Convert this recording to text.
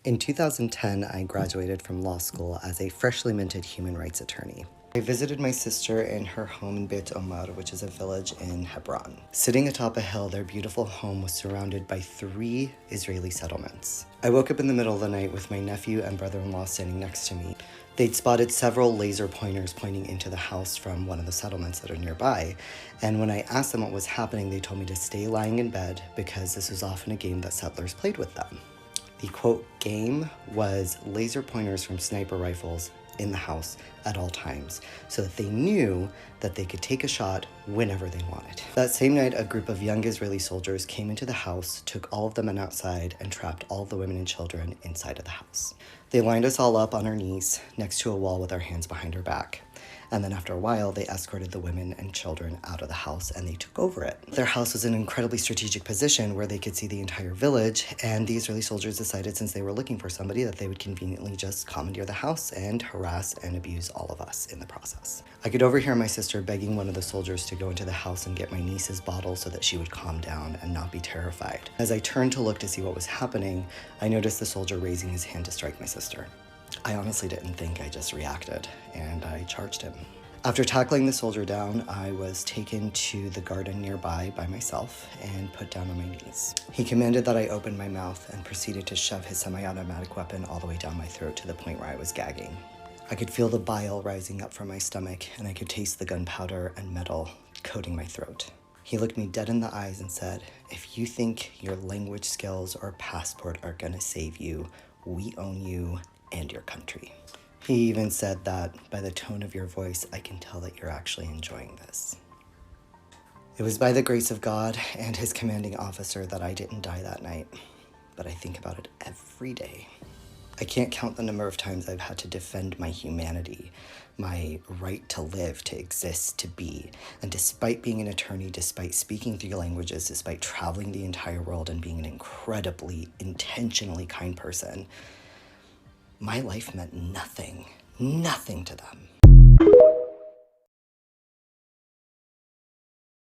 In 2010, I graduated from law school as a freshly minted human rights attorney. I visited my sister in her home in Beit Omar, which is a village in Hebron. Sitting atop a hill, their beautiful home was surrounded by 3 Israeli settlements. I woke up in the middle of the night with my nephew and brother-in-law standing next to me. They'd spotted several laser pointers pointing into the house from one of the settlements that are nearby, and when I asked them what was happening, they told me to stay lying in bed because this was often a game that settlers played with them. The quote game was laser pointers from sniper rifles in the house at all times so that they knew that they could take a shot whenever they wanted. That same night, a group of young Israeli soldiers came into the house, took all of the men outside, and trapped all of the women and children inside of the house. They lined us all up on our knees next to a wall with our hands behind our back. And then after a while, they escorted the women and children out of the house and they took over it. Their house was in an incredibly strategic position where they could see the entire village, and the Israeli soldiers decided, since they were looking for somebody, that they would conveniently just commandeer the house and harass and abuse all of us in the process. I could overhear my sister begging one of the soldiers to go into the house and get my niece's bottle so that she would calm down and not be terrified. As I turned to look to see what was happening, I noticed the soldier raising his hand to strike my sister. I honestly didn't think, I just reacted, and I charged him. After tackling the soldier down, I was taken to the garden nearby by myself and put down on my knees. He commanded that I open my mouth and proceeded to shove his semi-automatic weapon all the way down my throat to the point where I was gagging. I could feel the bile rising up from my stomach, and I could taste the gunpowder and metal coating my throat. He looked me dead in the eyes and said, "If you think your language skills or passport are gonna save you, we own you and your country." He even said that, "By the tone of your voice, I can tell that you're actually enjoying this." It was by the grace of God and his commanding officer that I didn't die that night, but I think about it every day. I can't count the number of times I've had to defend my humanity, my right to live, to exist, to be. And despite being an attorney, despite speaking 3 languages, despite traveling the entire world and being an incredibly, intentionally kind person, my life meant nothing to them.